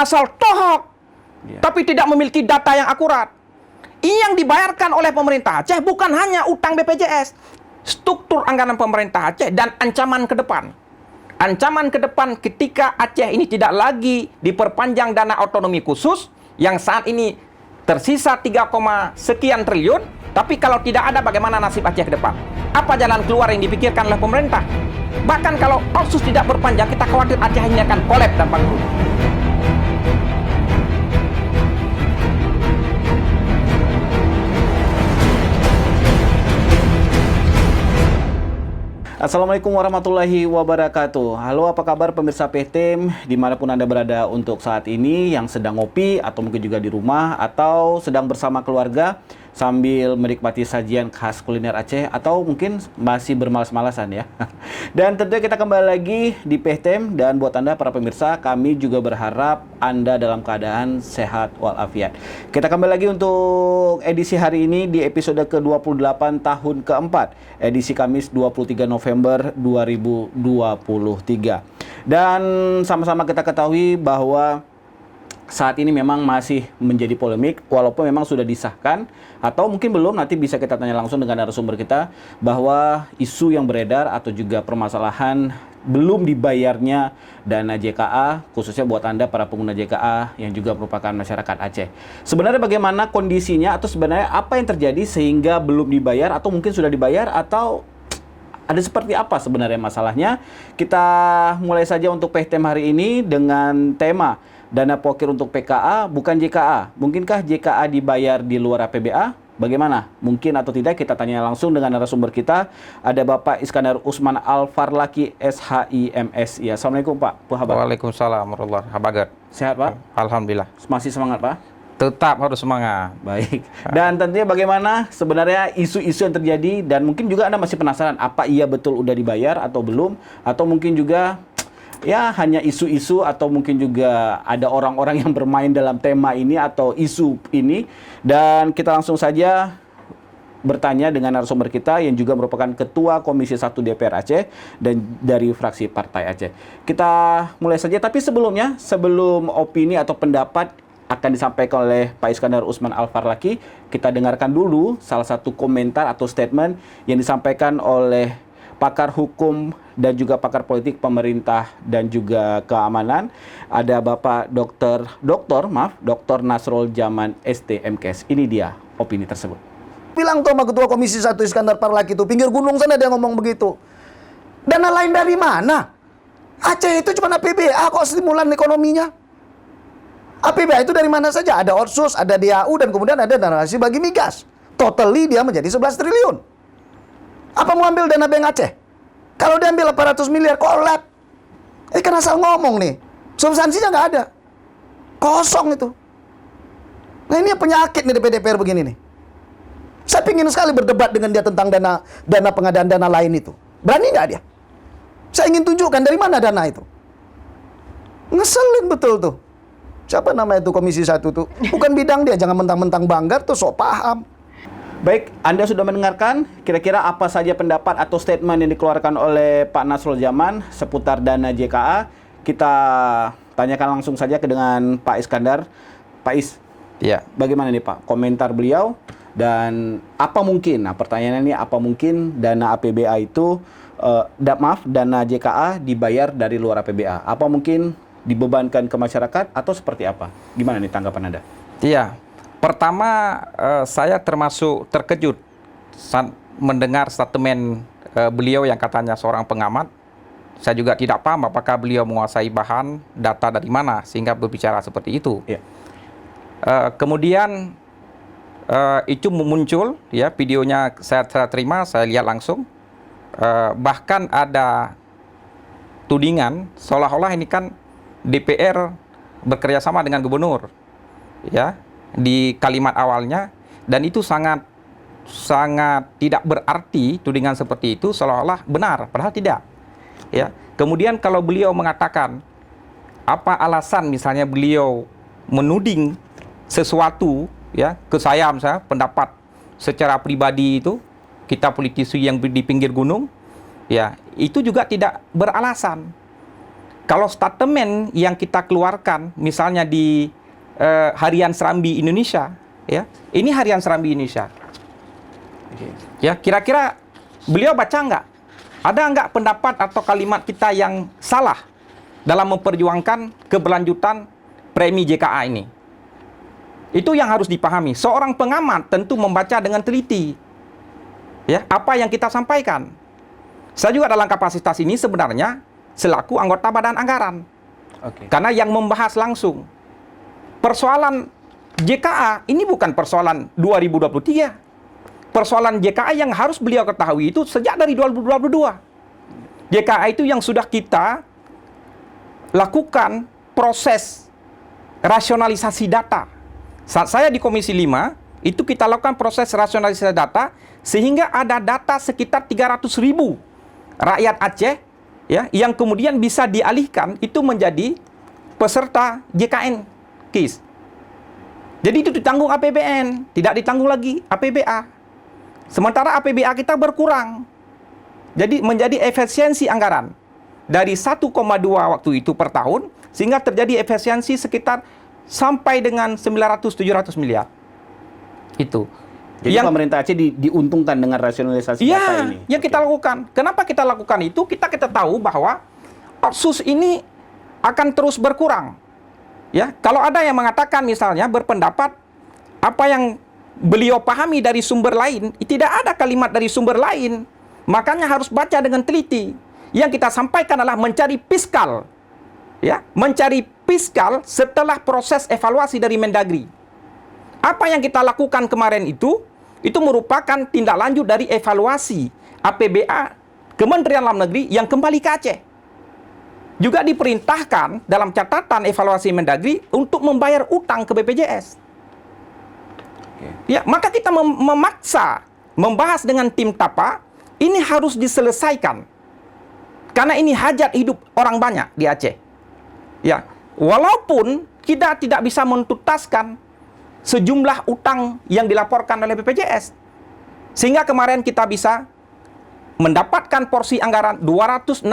asal tohok, tapi tidak memiliki data yang akurat. Ini yang dibayarkan oleh pemerintah Aceh bukan hanya utang BPJS, struktur anggaran pemerintah Aceh dan ancaman ke depan. Ancaman ke depan ketika Aceh ini tidak lagi diperpanjang dana otonomi khusus yang saat ini tersisa 3, sekian triliun, tapi kalau tidak ada bagaimana nasib Aceh ke depan? Apa jalan keluar yang dipikirkan oleh pemerintah? Bahkan kalau otsus tidak berpanjang, kita khawatir Aceh ini akan kolap dan bangkrut. Assalamualaikum warahmatullahi wabarakatuh. Halo, apa kabar pemirsa PTM dimanapun Anda berada untuk saat ini, yang sedang ngopi atau mungkin juga di rumah atau sedang bersama keluarga sambil menikmati sajian khas kuliner Aceh atau mungkin masih bermalas-malasan ya. Dan tentunya kita kembali lagi di PTM, dan buat Anda para pemirsa, kami juga berharap Anda dalam keadaan sehat walafiat. Kita kembali lagi untuk edisi hari ini di episode ke-28 tahun keempat, edisi Kamis 23 November 2023. Dan sama-sama kita ketahui bahwa saat ini memang masih menjadi polemik, walaupun memang sudah disahkan atau mungkin belum, nanti bisa kita tanya langsung dengan narasumber kita, bahwa isu yang beredar atau juga permasalahan belum dibayarnya dana JKA, khususnya buat Anda para pengguna JKA yang juga merupakan masyarakat Aceh. Sebenarnya bagaimana kondisinya, atau sebenarnya apa yang terjadi sehingga belum dibayar, atau mungkin sudah dibayar, atau ada seperti apa sebenarnya masalahnya? Kita mulai saja untuk PTM hari ini dengan tema dana pokir untuk PKA bukan JKA. Mungkinkah JKA dibayar di luar APBA? Bagaimana? Mungkin atau tidak, kita tanya langsung dengan narasumber kita. Ada Bapak Iskandar Usman Al-Farlaki, SHIMS. Ya, Assalamualaikum Pak. Waalaikumsalam warahmatullahi wabarakatuh. Sehat Pak? Alhamdulillah. Masih semangat Pak? Tetap harus semangat. Baik. Dan tentunya bagaimana sebenarnya isu-isu yang terjadi, dan mungkin juga Anda masih penasaran apa iya betul udah dibayar atau belum, atau mungkin juga ya hanya isu-isu, atau mungkin juga ada orang-orang yang bermain dalam tema ini atau isu ini. Dan kita langsung saja bertanya dengan narasumber kita yang juga merupakan Ketua Komisi 1 DPR Aceh dan dari fraksi Partai Aceh. Kita mulai saja, tapi sebelumnya, sebelum opini atau pendapat akan disampaikan oleh Pak Iskandar Usman Al-Farlaki, kita dengarkan dulu salah satu komentar atau statement yang disampaikan oleh pakar hukum dan juga pakar politik pemerintah dan juga keamanan. Ada Bapak Dr. Nasrul Jaman STMKS. Ini dia opini tersebut. Bilang tuh sama Ketua Komisi 1 Iskandar Farlaki itu, pinggir gunung sana dia ngomong begitu. Dana lain dari mana? Aceh itu cuma APBA kok stimulan ekonominya. APBA itu dari mana saja? Ada Otsus, ada DAU, dan kemudian ada dana alokasi bagi migas. Totally dia menjadi 11 triliun. Apa mau ambil dana Bank Aceh? Kalau dia ambil 800 miliar, kolab. Kan asal ngomong nih. Substansinya nggak ada. Kosong itu. Nah ini penyakit nih DPR begini nih. Saya pingin sekali berdebat dengan dia tentang dana pengadaan dana lain itu. Berani nggak dia? Saya ingin tunjukkan dari mana dana itu. Ngeselin betul tuh. Siapa nama itu Komisi 1 tuh? Bukan bidang dia, jangan mentang-mentang banggar tuh sok paham. Baik, Anda sudah mendengarkan kira-kira apa saja pendapat atau statement yang dikeluarkan oleh Pak Nasrul Jaman seputar dana JKA. Kita tanyakan langsung saja dengan Pak Iskandar. Pak Is, Ya. bagaimana nih Pak komentar beliau, dan apa mungkin, nah pertanyaannya ini, apa mungkin dana APBA itu, dana JKA dibayar dari luar APBA? Apa mungkin dibebankan ke masyarakat atau seperti apa? Gimana nih tanggapan Anda? Iya. Pertama, saya termasuk terkejut saat mendengar statement beliau yang katanya seorang pengamat. Saya juga tidak paham apakah beliau menguasai bahan data dari mana sehingga berbicara seperti itu. Ya. Kemudian itu muncul, ya, videonya saya terima, saya lihat langsung. Bahkan ada tudingan seolah-olah ini kan DPR bekerja sama dengan gubernur, ya, di kalimat awalnya, dan itu sangat tidak berarti tudingan seperti itu seolah-olah benar, padahal tidak. Ya. Kemudian kalau beliau mengatakan apa alasan misalnya beliau menuding sesuatu, ya, ke saya misalnya pendapat secara pribadi itu, kita politisi yang di pinggir gunung, ya, itu juga tidak beralasan. kalau statement yang kita keluarkan, misalnya di Harian Serambi Indonesia, ya, ini Harian Serambi Indonesia. Ya, kira-kira beliau baca nggak? Ada nggak pendapat atau kalimat kita yang salah dalam memperjuangkan keberlanjutan premi JKA ini? Itu yang harus dipahami. Seorang pengamat tentu membaca dengan teliti, ya, apa yang kita sampaikan. Saya juga dalam kapasitas ini sebenarnya selaku anggota Badan Anggaran. Karena yang membahas langsung. Persoalan JKA ini bukan persoalan 2023. Persoalan JKA yang harus beliau ketahui itu sejak dari 2022. JKA itu yang sudah kita lakukan proses rasionalisasi data. Saat saya di Komisi 5, itu kita lakukan proses rasionalisasi data sehingga ada data sekitar 300.000 rakyat Aceh, ya, yang kemudian bisa dialihkan itu menjadi peserta JKN KIS. Jadi itu ditanggung APBN, tidak ditanggung lagi APBA. Sementara APBA kita berkurang. Jadi menjadi efisiensi anggaran dari 1,2 waktu itu per tahun sehingga terjadi efisiensi sekitar sampai dengan 900-700 miliar. Itu. Jadi pemerintah Aceh diuntungkan dengan rasionalisasi data ini. Yang kita lakukan. Kenapa kita lakukan itu? Kita tahu bahwa otsus ini akan terus berkurang. Ya, kalau ada yang mengatakan misalnya berpendapat apa yang beliau pahami dari sumber lain, tidak ada kalimat dari sumber lain. Makanya harus baca dengan teliti. Yang kita sampaikan adalah mencari fiskal. Ya, mencari fiskal setelah proses evaluasi dari Mendagri. Apa yang kita lakukan kemarin itu merupakan tindak lanjut dari evaluasi APBA Kementerian Dalam Negeri yang kembali ke Aceh. Juga diperintahkan dalam catatan evaluasi Mendagri untuk membayar utang ke BPJS. Ya, maka kita memaksa membahas dengan tim TAPA, ini harus diselesaikan. Karena ini hajat hidup orang banyak di Aceh. Ya, walaupun kita tidak bisa menuntaskan sejumlah utang yang dilaporkan oleh BPJS. Sehingga kemarin kita bisa mendapatkan porsi anggaran 266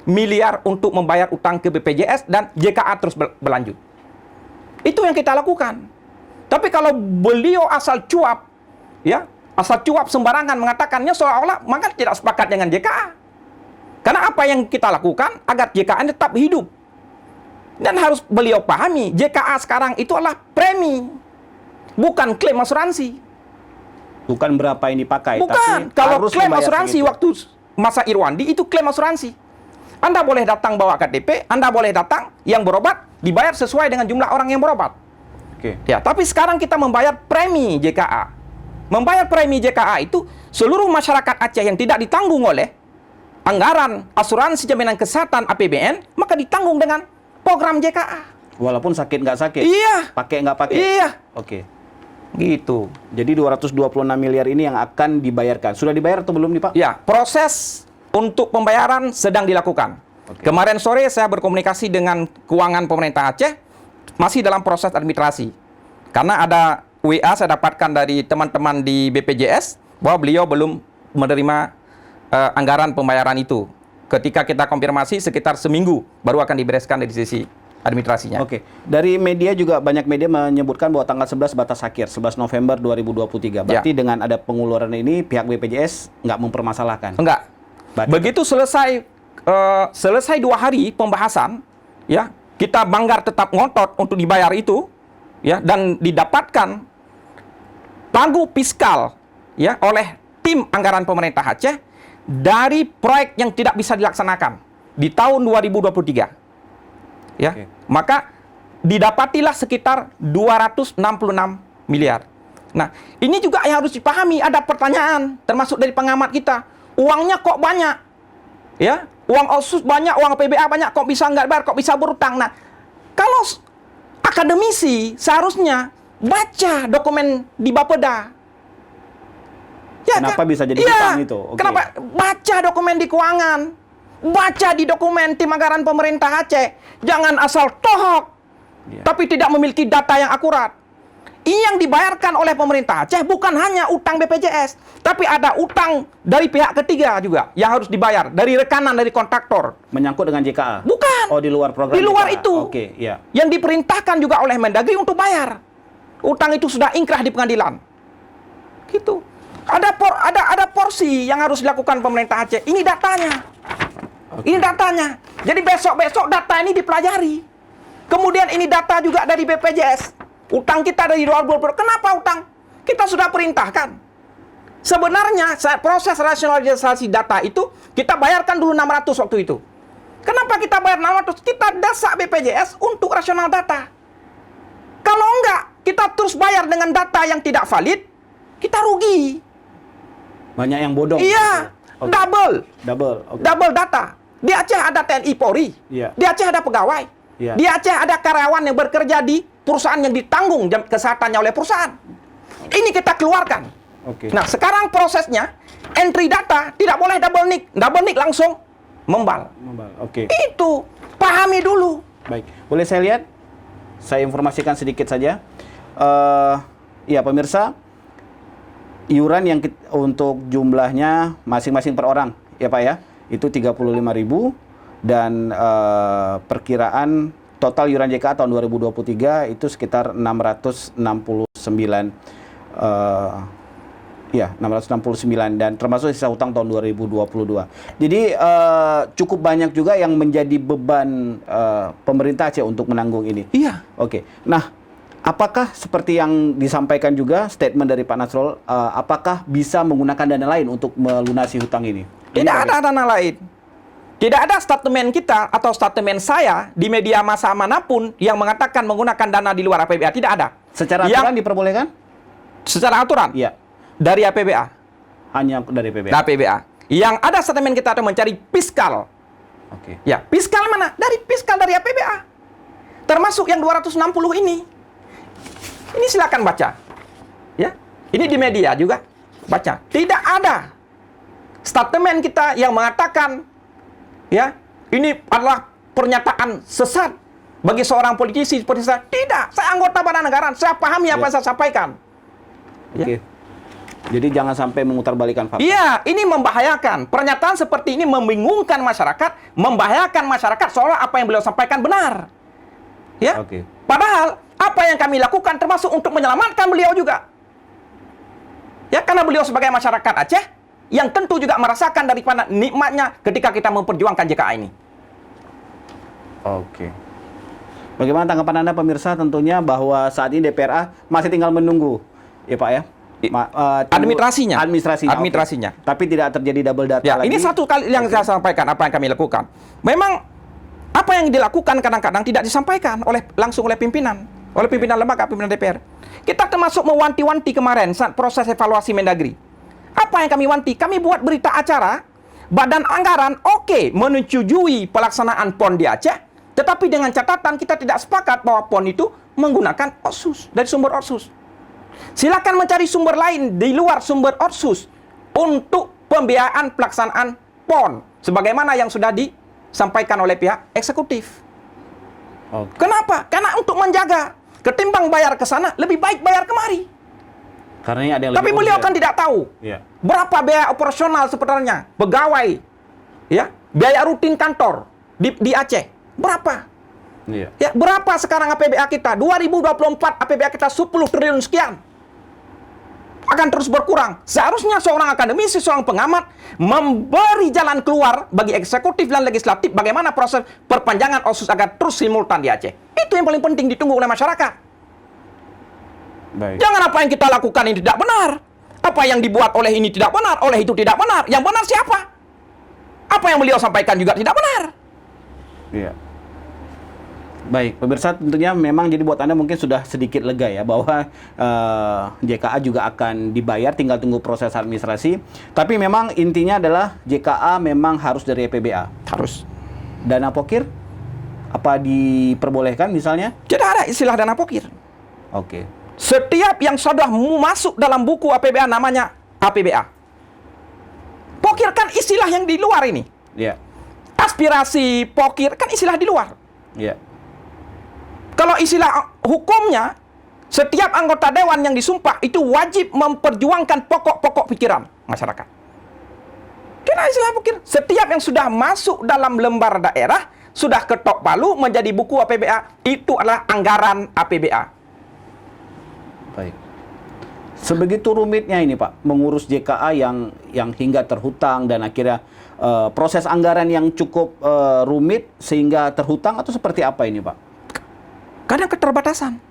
miliar untuk membayar utang ke BPJS dan JKA terus berlanjut. Itu yang kita lakukan. Tapi kalau beliau asal cuap, ya, asal cuap sembarangan mengatakannya seolah-olah maka tidak sepakat dengan JKA. Karena apa yang kita lakukan agar JKA tetap hidup. Dan harus beliau pahami, JKA sekarang itu adalah premi, bukan klaim asuransi. Bukan berapa yang dipakai. Bukan. Tapi kalau harus klaim asuransi segitu. waktu masa Irwandi itu klaim asuransi. Anda boleh datang bawa KTP, Anda boleh datang yang berobat dibayar sesuai dengan jumlah orang yang berobat. Ya, tapi sekarang kita membayar premi JKA. Membayar premi JKA itu seluruh masyarakat Aceh yang tidak ditanggung oleh anggaran asuransi jaminan kesehatan APBN, maka ditanggung dengan program JKA. Walaupun sakit nggak sakit. Iya. Pakai nggak pakai. Iya. Oke. Gitu. Jadi 226 miliar ini yang akan dibayarkan. Sudah dibayar atau belum nih Pak? Ya, proses untuk pembayaran sedang dilakukan. Kemarin sore saya berkomunikasi dengan keuangan pemerintah Aceh, masih dalam proses administrasi. Karena ada WA saya dapatkan dari teman-teman di BPJS bahwa beliau belum menerima anggaran pembayaran itu. Ketika kita konfirmasi sekitar seminggu baru akan dibereskan dari sisi administrasinya. Oke. Dari media juga banyak media menyebutkan bahwa tanggal 11 batas akhir, 11 November 2023. Berarti dengan ada penguluran ini pihak BPJS nggak mempermasalahkan? Enggak. Begitu selesai 2 hari pembahasan, ya, kita Banggar tetap ngotot untuk dibayar itu, ya, dan didapatkan pagu fiskal, ya, oleh tim anggaran pemerintah Aceh dari proyek yang tidak bisa dilaksanakan di tahun 2023. Ya. Maka didapatilah sekitar 266 miliar. Nah, ini juga yang harus dipahami, ada pertanyaan termasuk dari pengamat kita. Uangnya kok banyak? Ya, uang otsus banyak, uang PBA banyak, kok bisa nggak bayar, kok bisa berutang? Nah, kalau akademisi seharusnya baca dokumen di Bapeda. Ya, kenapa bisa jadi hutang itu? Kenapa? Baca dokumen di keuangan. Baca di dokumen tim anggaran pemerintah Aceh. Jangan asal tohok, tapi tidak memiliki data yang akurat. ini yang dibayarkan oleh pemerintah Aceh bukan hanya utang BPJS, tapi ada utang dari pihak ketiga juga yang harus dibayar, dari rekanan, dari kontraktor. Menyangkut dengan JKA? Bukan. Oh, di luar program Di luar JKA. itu. Oke, ya. Yang diperintahkan juga oleh Mendagri untuk bayar. Utang itu sudah ingkrah di pengadilan. Gitu. Ada porsi yang harus dilakukan pemerintah Aceh. Ini datanya. Ini datanya. Jadi besok-besok data ini dipelajari. Kemudian ini data juga dari BPJS. Utang kita dari 2020. Kenapa utang? Kita sudah perintahkan. Sebenarnya saat proses rasionalisasi data itu kita bayarkan dulu 600 waktu itu. Kenapa kita bayar 600? Kita desak BPJS untuk rasional data. Kalau enggak, kita terus bayar dengan data yang tidak valid, kita rugi. Banyak yang bodong. Iya, Oke. double. Oke. Double data. Di Aceh ada TNI Polri. Iya. Di Aceh ada pegawai. Iya. Di Aceh ada karyawan yang bekerja di perusahaan yang ditanggung kesehatannya oleh perusahaan. Ini kita keluarkan. Oke. Nah, sekarang prosesnya entry data tidak boleh double nick. Double nick langsung membal. Oke. Itu pahami dulu. Baik. Boleh saya lihat? Saya informasikan sedikit saja. Ya, pemirsa, iuran yang untuk jumlahnya masing-masing per orang, ya Pak ya, itu 35.000 dan perkiraan total iuran JKA tahun 2023 itu sekitar 669 669 dan termasuk sisa utang tahun 2022. Jadi cukup banyak juga yang menjadi beban pemerintah Aceh untuk menanggung ini. Iya. Oke. Nah, apakah seperti yang disampaikan juga statement dari Pak Nasrul, apakah bisa menggunakan dana lain untuk melunasi hutang ini? Tidak ada dana lain. Tidak ada statement kita atau statement saya di media massa manapun yang mengatakan menggunakan dana di luar APBA. Tidak ada. Secara aturan diperbolehkan? Secara aturan? Iya. Dari APBA. Hanya dari PBA. Dari APBA. Yang ada statement kita itu mencari fiskal. Oke. Ya, fiskal mana? Dari fiskal dari APBA. Termasuk yang 260 ini. Ini silakan baca. Ya. Ini di media juga. Baca. Tidak ada statement kita yang mengatakan ya, ini adalah pernyataan sesat bagi seorang politisi seperti saya. Tidak, saya anggota Badan Anggaran, saya pahami apa yang saya sampaikan. Oke. Jadi jangan sampai memutarbalikkan fakta. Iya, ini membahayakan. Pernyataan seperti ini membingungkan masyarakat, membahayakan masyarakat seolah apa yang beliau sampaikan benar. Ya. Oke. Padahal apa yang kami lakukan termasuk untuk menyelamatkan beliau juga. Ya, karena beliau sebagai masyarakat Aceh yang tentu juga merasakan daripada nikmatnya ketika kita memperjuangkan JKA ini. Oke. Bagaimana tanggapan Anda pemirsa tentunya bahwa saat ini DPRA masih tinggal menunggu, ya Pak ya? Administrasinya. Administrasinya. Oke. Tapi tidak terjadi double data Ya, lagi. ini satu kali yang saya sampaikan apa yang kami lakukan. Memang apa yang dilakukan kadang-kadang tidak disampaikan langsung oleh pimpinan lembaga, pimpinan DPR. Kita termasuk mewanti-wanti kemarin saat proses evaluasi Mendagri. Apa yang kami wanti? Kami buat berita acara, Badan Anggaran menyetujui pelaksanaan PON di Aceh, tetapi dengan catatan kita tidak sepakat bahwa PON itu menggunakan Otsus, dari sumber Otsus. Silakan mencari sumber lain di luar sumber Otsus untuk pembiayaan pelaksanaan PON, sebagaimana yang sudah disampaikan oleh pihak eksekutif. Oke. Kenapa? Karena untuk menjaga, ketimbang bayar ke sana, lebih baik bayar kemari. Karena ini ada yang Tapi lebih beliau urgent. kan tidak tahu Iya. berapa biaya operasional sebenarnya, pegawai, ya, biaya rutin kantor di Aceh, berapa? Iya. Ya, berapa sekarang APBA kita? 2024 APBA kita 10 triliun sekian. Akan terus berkurang. Seharusnya seorang akademisi, seorang pengamat memberi jalan keluar bagi eksekutif dan legislatif bagaimana proses perpanjangan Otsus agar terus simultan di Aceh. Itu yang paling penting ditunggu oleh masyarakat. Baik. Jangan apa yang kita lakukan ini tidak benar. Apa yang dibuat oleh ini tidak benar, oleh itu tidak benar. Yang benar siapa? Apa yang beliau sampaikan juga tidak benar. Iya. Baik, pemirsa tentunya memang jadi buat Anda mungkin sudah sedikit lega ya bahwa JKA juga akan dibayar, tinggal tunggu proses administrasi. Tapi memang intinya adalah JKA memang harus dari APBA. Harus. Dana pokir apa diperbolehkan misalnya? Tidak ada istilah dana pokir. Oke. Setiap yang sudah masuk dalam buku APBA namanya APBA. Pokir kan istilah yang di luar ini. Iya. Aspirasi, pokir kan istilah di luar. Iya. Kalau istilah hukumnya Setiap anggota dewan yang disumpah itu wajib memperjuangkan pokok-pokok pikiran masyarakat. Kena istilah pikir. Setiap yang sudah masuk dalam lembar daerah, sudah ketok palu menjadi buku APBA, itu adalah anggaran APBA. Baik. Sebegitu rumitnya ini Pak, mengurus JKA yang hingga terhutang dan akhirnya proses anggaran yang cukup rumit sehingga terhutang, atau seperti apa ini Pak? Karena keterbatasan.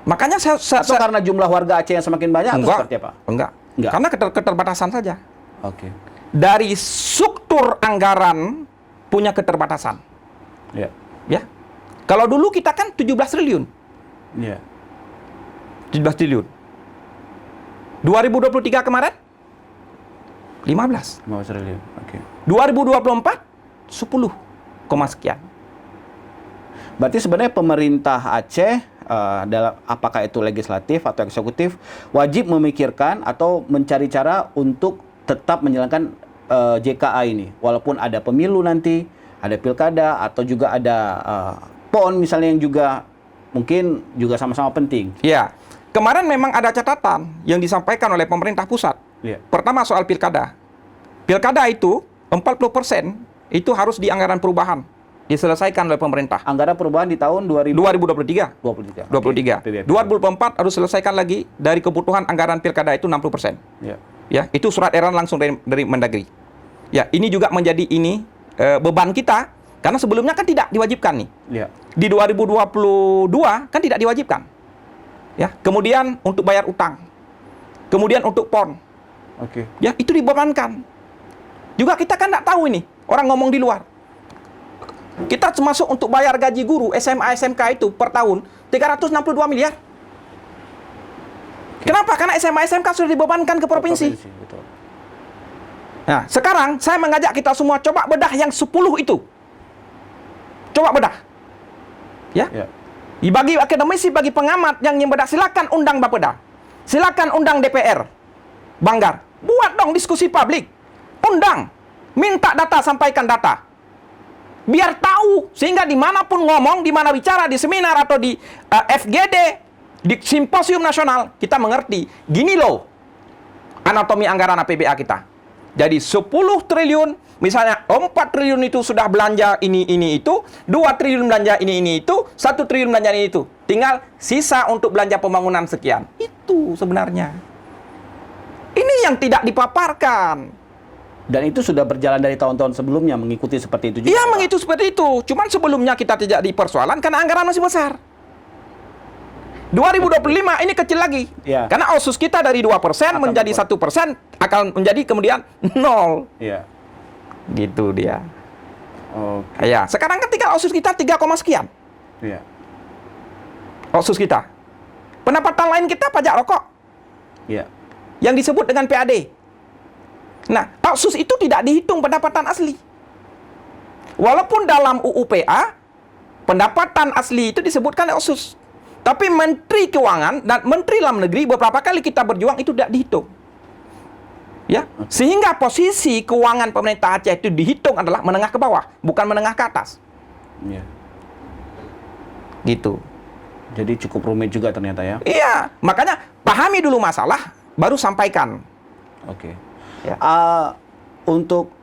Makanya Atau karena jumlah warga Aceh yang semakin banyak, atau seperti apa? Enggak. Enggak. Karena keterbatasan saja. Oke. Dari struktur anggaran punya keterbatasan. Ya. Ya. Kalau dulu kita kan 17 triliun. Ya. 17 triliun. 2023 kemarin 15. 15 triliun. Oke. 2024 10, sekian. Berarti sebenarnya pemerintah Aceh dalam apakah itu legislatif atau eksekutif wajib memikirkan atau mencari cara untuk tetap menjalankan JKA ini, walaupun ada pemilu nanti, ada pilkada, atau juga ada PON misalnya yang juga mungkin juga sama-sama penting. Ya, kemarin memang ada catatan yang disampaikan oleh pemerintah pusat. Ya. Pertama soal pilkada. Pilkada itu 40% itu harus di anggaran perubahan diselesaikan oleh pemerintah. Anggaran perubahan di tahun 2023. 2023. 23. Oke. 2024 harus selesaikan lagi dari kebutuhan anggaran pilkada itu 60%. Ya. Ya, itu surat edaran langsung dari Mendagri. Ya, ini juga menjadi beban kita karena sebelumnya kan tidak diwajibkan nih. Ya. Di 2022 kan tidak diwajibkan. Ya, kemudian untuk bayar utang. Kemudian untuk PON. Oke. Ya, itu dibebankan. Juga kita kan tidak tahu ini, orang ngomong di luar. Kita termasuk untuk bayar gaji guru SMA SMK itu per tahun 362 miliar. Kenapa? Karena SMA SMK sudah dibebankan ke provinsi. Betul. Nah, sekarang saya mengajak kita semua coba bedah yang 10 itu. Coba bedah. Ya. Ya. Bagi akademisi, bagi pengamat yang ingin bedah, silakan undang Bapeda. Silakan undang DPR. Banggar. Buat dong diskusi publik. Undang. Minta data, sampaikan data. Biar tahu, sehingga dimanapun ngomong, di mana bicara, di seminar atau di FGD, di simposium nasional, kita mengerti. Gini loh, anatomi anggaran APBA kita. Jadi 10 triliun, misalnya 4 triliun itu sudah belanja ini, itu, 2 triliun belanja ini, itu, 1 triliun belanja ini, itu. Tinggal sisa untuk belanja pembangunan sekian. Itu sebenarnya. Ini yang tidak dipaparkan. Dan itu sudah berjalan dari tahun-tahun sebelumnya mengikuti seperti itu juga. Iya, mengikuti seperti itu. Cuman sebelumnya kita tidak dipersoalan karena anggaran masih besar. 2025 ini kecil lagi. Ya. Karena otsus kita dari 2% menjadi 1% akan menjadi kemudian 0. Iya. Gitu dia. Oke. Ya, sekarang ketika otsus kita 3, sekian. Iya. Otsus kita. Pendapatan lain kita pajak rokok Iya. yang disebut dengan PAD. Nah, otsus itu tidak dihitung pendapatan asli. Walaupun dalam UUPA pendapatan asli itu disebutkan otsus. Tapi Menteri Keuangan dan Menteri Dalam Negeri beberapa kali kita berjuang itu tidak dihitung. Ya, sehingga posisi keuangan pemerintah Aceh itu dihitung adalah menengah ke bawah, bukan menengah ke atas. Iya. Gitu. Jadi cukup rumit juga ternyata ya. Iya, makanya pahami dulu masalah, baru sampaikan. Oke. Ya. Untuk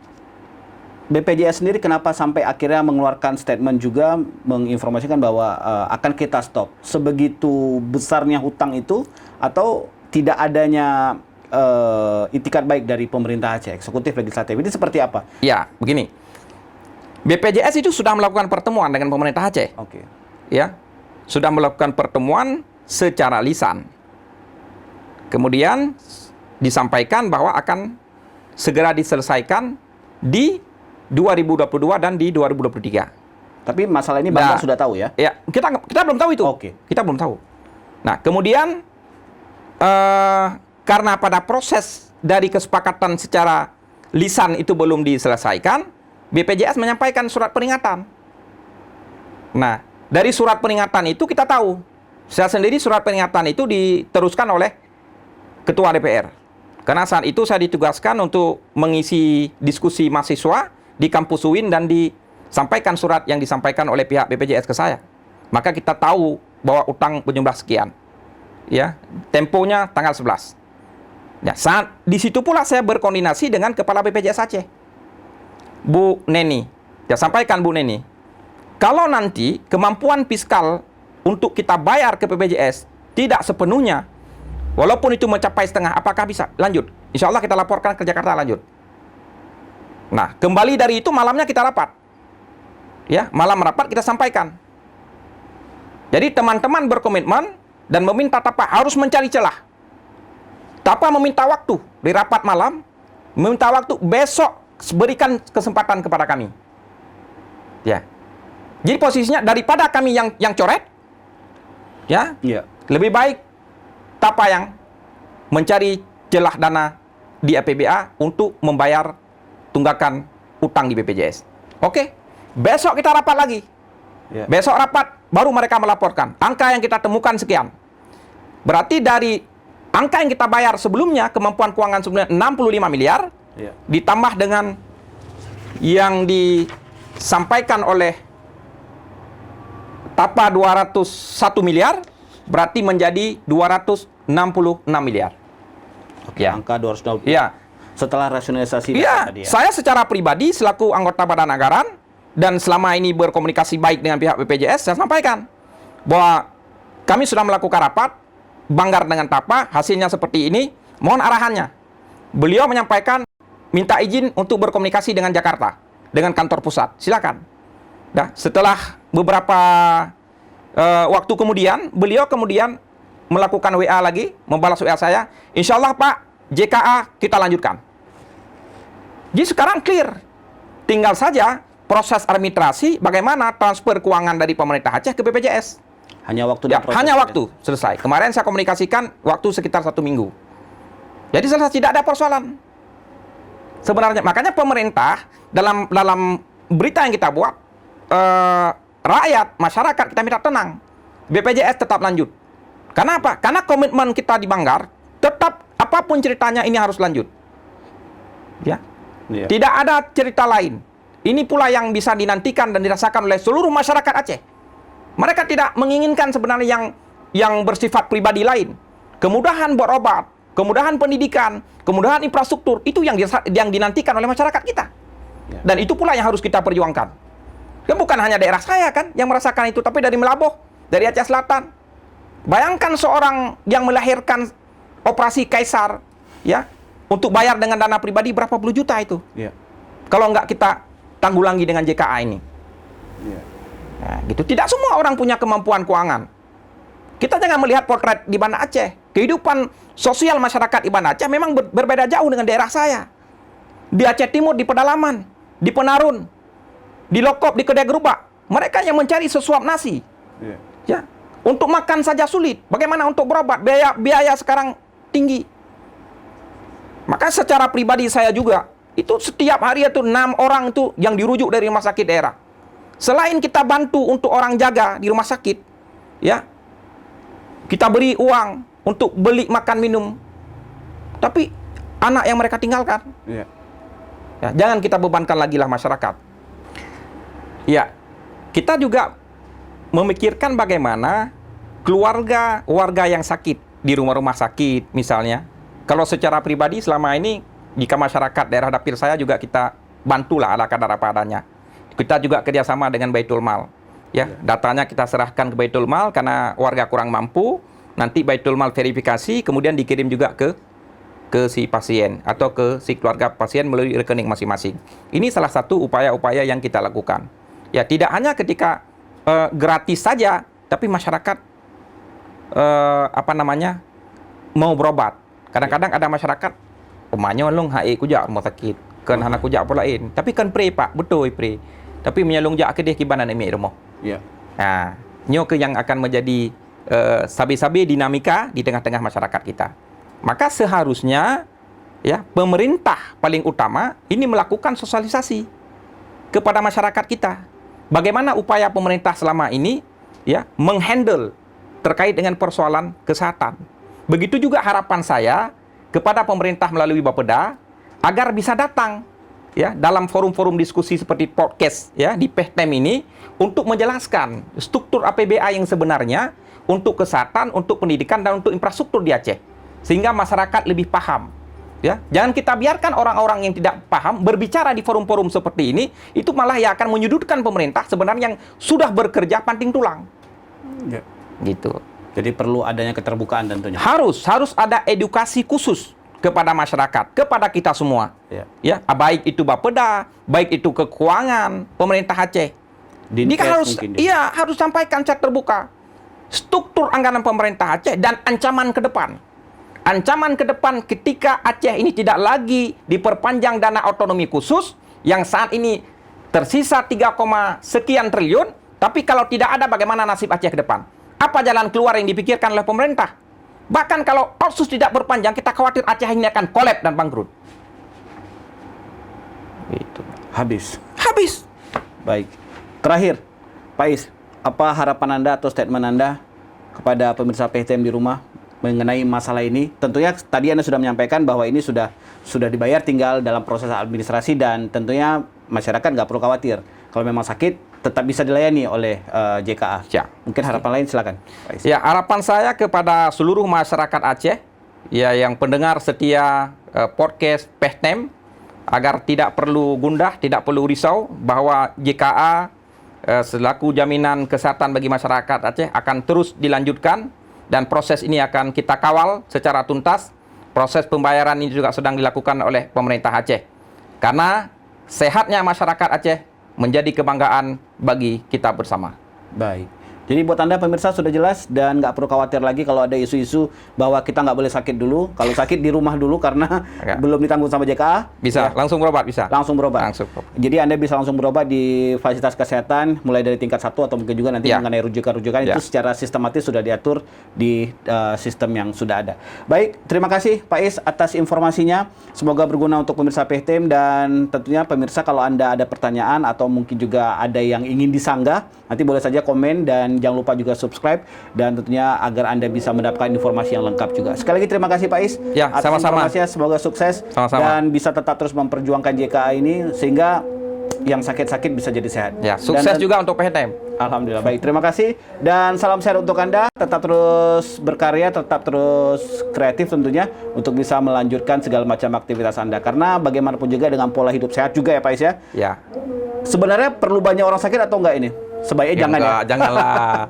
BPJS sendiri kenapa sampai akhirnya mengeluarkan statement juga menginformasikan bahwa akan kita stop? Sebegitu besarnya hutang itu atau tidak adanya itikat baik dari pemerintah Aceh, eksekutif, legislatif, ini seperti apa? Ya, begini. BPJS itu sudah melakukan pertemuan dengan pemerintah Aceh. Oke. Ya, sudah melakukan pertemuan secara lisan. Kemudian disampaikan bahwa akan segera diselesaikan di 2022 dan di 2023. Tapi masalah ini Banggar sudah tahu ya? Ya, kita belum tahu itu. Oke. Kita belum tahu. Nah, kemudian karena pada proses dari kesepakatan secara lisan itu belum diselesaikan, BPJS menyampaikan surat peringatan. Nah, dari surat peringatan itu kita tahu. Saya sendiri surat peringatan itu diteruskan oleh Ketua DPR. Karena saat itu saya ditugaskan untuk mengisi diskusi mahasiswa di kampus UIN dan disampaikan surat yang disampaikan oleh pihak BPJS ke saya. Maka kita tahu bahwa utang berjumlah sekian. Ya, temponya tanggal 11. Ya, saat di situ pula saya berkoordinasi dengan Kepala BPJS Aceh. Bu Neni. Ya, sampaikan Bu Neni. Kalau nanti kemampuan fiskal untuk kita bayar ke BPJS tidak sepenuhnya, walaupun itu mencapai setengah, apakah bisa? Lanjut. Insya Allah kita laporkan ke Jakarta, lanjut. Nah, kembali dari itu malamnya kita rapat. Ya, malam rapat kita sampaikan. Jadi teman-teman berkomitmen dan meminta TAPA harus mencari celah. TAPA meminta waktu di rapat malam, meminta waktu besok berikan kesempatan kepada kami. Ya. Jadi posisinya daripada kami yang coret, ya, lebih baik TAPA yang mencari celah dana di APBA untuk membayar tunggakan utang di BPJS. Oke, besok kita rapat lagi. Besok rapat, baru mereka melaporkan. Angka yang kita temukan sekian. Berarti dari angka yang kita bayar sebelumnya, kemampuan keuangan sebelumnya 65 miliar, ditambah dengan yang disampaikan oleh TAPA 201 miliar, berarti menjadi 266 miliar. Oke, Ya. angka 220. Ya. Setelah rasionalisasi Iya, tadi ya. saya secara pribadi selaku anggota Badan Anggaran dan selama ini berkomunikasi baik dengan pihak BPJS, saya sampaikan bahwa kami sudah melakukan rapat, banggar dengan TAPA, hasilnya seperti ini, mohon arahannya. Beliau menyampaikan minta izin untuk berkomunikasi dengan Jakarta, dengan kantor pusat, silakan. Nah, setelah beberapa waktu kemudian, beliau kemudian melakukan WA lagi, membalas WA saya, insya Allah Pak, JKA kita lanjutkan. Jadi sekarang clear, tinggal saja proses arbitrasi bagaimana transfer keuangan dari pemerintah Aceh ke BPJS. Hanya waktu Ya, diproses, hanya ya. waktu selesai. Kemarin saya komunikasikan waktu sekitar 1 minggu. Jadi selesai, tidak ada persoalan. Sebenarnya makanya pemerintah dalam berita yang kita buat, rakyat, masyarakat kita minta tenang. BPJS tetap lanjut. Karena apa? Karena komitmen kita di Banggar tetap apapun ceritanya ini harus lanjut. Ya. Iya. Tidak ada cerita lain. Ini pula yang bisa dinantikan dan dirasakan oleh seluruh masyarakat Aceh. Mereka tidak menginginkan sebenarnya yang bersifat pribadi lain. Kemudahan berobat, kemudahan pendidikan, kemudahan infrastruktur, itu yang dinantikan oleh masyarakat kita. Ya. Dan itu pula yang harus kita perjuangkan. Kan bukan hanya daerah saya kan yang merasakan itu, tapi dari Melaboh, dari Aceh Selatan. Bayangkan seorang yang melahirkan operasi kaisar, ya, untuk bayar dengan dana pribadi berapa puluh juta itu. Iya. Kalau nggak kita tanggulangi dengan JKA ini. Iya. Nah, gitu. Tidak semua orang punya kemampuan keuangan. Kita jangan melihat potret di Banda Aceh. Kehidupan sosial masyarakat di Banda Aceh memang berbeda jauh dengan daerah saya. Di Aceh Timur, di pedalaman, di Penarun, di Lokop, di Kedai Gerubak, mereka yang mencari sesuap nasi. Iya. Ya, untuk makan saja sulit. Bagaimana untuk berobat? Biaya sekarang tinggi. Maka secara pribadi saya juga, itu setiap hari itu 6 orang itu yang dirujuk dari rumah sakit daerah. Selain kita bantu untuk orang jaga di rumah sakit, ya, kita beri uang untuk beli makan minum. Tapi anak yang mereka tinggalkan, Iya. ya, jangan kita bebankan lagi lah masyarakat. Ya, kita juga memikirkan bagaimana warga yang sakit di rumah-rumah sakit misalnya. Kalau secara pribadi selama ini, jika masyarakat daerah dapil saya juga kita bantulah ala kadar apa adanya. Kita juga kerjasama dengan Baitul Mal. Ya, datanya kita serahkan ke Baitul Mal karena warga kurang mampu. Nanti Baitul Mal verifikasi, kemudian dikirim juga ke si pasien atau ke si keluarga pasien melalui rekening masing-masing. Ini salah satu upaya-upaya yang kita lakukan. Ya, tidak hanya ketika gratis saja, tapi masyarakat mau berobat. Kadang-kadang ada masyarakat, omanya long hae kujak rumah sakit, kan anak kujak pulain. Tapi kan pre Pak, betul pre. Tapi menyalung jak ke dia kibana emi rumah. Iya. Nah, nyo ke yang akan menjadi sabi-sabi dinamika di tengah-tengah masyarakat kita. Maka seharusnya ya pemerintah paling utama ini melakukan sosialisasi kepada masyarakat kita. Bagaimana upaya pemerintah selama ini ya menghandle terkait dengan persoalan kesehatan. Begitu juga harapan saya kepada pemerintah melalui Bapeda agar bisa datang ya dalam forum-forum diskusi seperti podcast ya di PEHTEM ini untuk menjelaskan struktur APBA yang sebenarnya untuk kesehatan, untuk pendidikan, dan untuk infrastruktur di Aceh. Sehingga masyarakat lebih paham. Ya, jangan kita biarkan orang-orang yang tidak paham berbicara di forum-forum seperti ini, itu malah yang akan menyudutkan pemerintah sebenarnya yang sudah bekerja panting tulang. Ya. Gitu. Jadi perlu adanya keterbukaan tentunya. Harus ada edukasi khusus kepada masyarakat, kepada kita semua. Ya, baik itu Bapeda, baik itu keuangan pemerintah Aceh. Ini kan harus sampaikan secara terbuka struktur anggaran pemerintah Aceh dan ancaman ke depan. Ancaman ke depan ketika Aceh ini tidak lagi diperpanjang dana otonomi khusus yang saat ini tersisa 3, sekian triliun, tapi kalau tidak ada bagaimana nasib Aceh ke depan? Apa jalan keluar yang dipikirkan oleh pemerintah? Bahkan kalau otsus tidak berpanjang, kita khawatir Aceh ini akan kolap dan bangkrut. Itu. Habis. Baik. Terakhir, Pak Is, apa harapan Anda atau statement Anda kepada pemirsa PTM di rumah mengenai masalah ini? Tentunya tadi Anda sudah menyampaikan bahwa ini sudah dibayar, tinggal dalam proses administrasi, dan tentunya masyarakat nggak perlu khawatir. Kalau memang sakit, tetap bisa dilayani oleh JKA. Ya. Mungkin harapan lain, silakan, Pak Is. Ya, harapan saya kepada seluruh masyarakat Aceh, ya, yang pendengar setia podcast PTM, agar tidak perlu gundah, tidak perlu risau bahwa JKA selaku jaminan kesehatan bagi masyarakat Aceh akan terus dilanjutkan, dan proses ini akan kita kawal secara tuntas. Proses pembayaran ini juga sedang dilakukan oleh pemerintah Aceh. Karena sehatnya masyarakat Aceh menjadi kebanggaan bagi kita bersama. Baik. Jadi buat Anda pemirsa sudah jelas, dan nggak perlu khawatir lagi kalau ada isu-isu bahwa kita nggak boleh sakit dulu. Kalau sakit di rumah dulu karena belum ditanggung sama JKA. Bisa, langsung berobat, bisa. Langsung berobat. Jadi Anda bisa langsung berobat di fasilitas kesehatan mulai dari tingkat 1 atau mungkin juga nanti mengenai rujukan-rujukan itu secara sistematis sudah diatur di sistem yang sudah ada. Baik, terima kasih Pak Is atas informasinya. Semoga berguna untuk pemirsa PTM, dan tentunya pemirsa kalau Anda ada pertanyaan atau mungkin juga ada yang ingin disanggah, nanti boleh saja komen, dan jangan lupa juga subscribe, dan tentunya agar Anda bisa mendapatkan informasi yang lengkap juga. Sekali lagi terima kasih Pak Is atas sama-sama. informasinya. Semoga sukses dan bisa tetap terus memperjuangkan JKA ini sehingga yang sakit-sakit bisa jadi sehat. Ya, sukses juga untuk PTM. Alhamdulillah. Baik, terima kasih dan salam sehat untuk Anda. Tetap terus berkarya, tetap terus kreatif tentunya untuk bisa melanjutkan segala macam aktivitas Anda. Karena bagaimanapun juga dengan pola hidup sehat juga ya Pak Is ya. Ya. Sebenarnya perlu banyak orang sakit atau enggak ini? Sebaiknya jangan ya. Janganlah.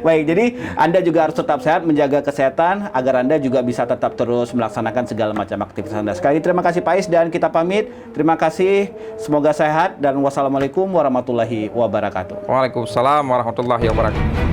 Baik, jadi Anda juga harus tetap sehat, menjaga kesehatan agar Anda juga bisa tetap terus melaksanakan segala macam aktivitas Anda. Sekali terima kasih Pak Is, dan kita pamit. Terima kasih, semoga sehat, dan wassalamualaikum warahmatullahi wabarakatuh. Waalaikumsalam warahmatullahi wabarakatuh.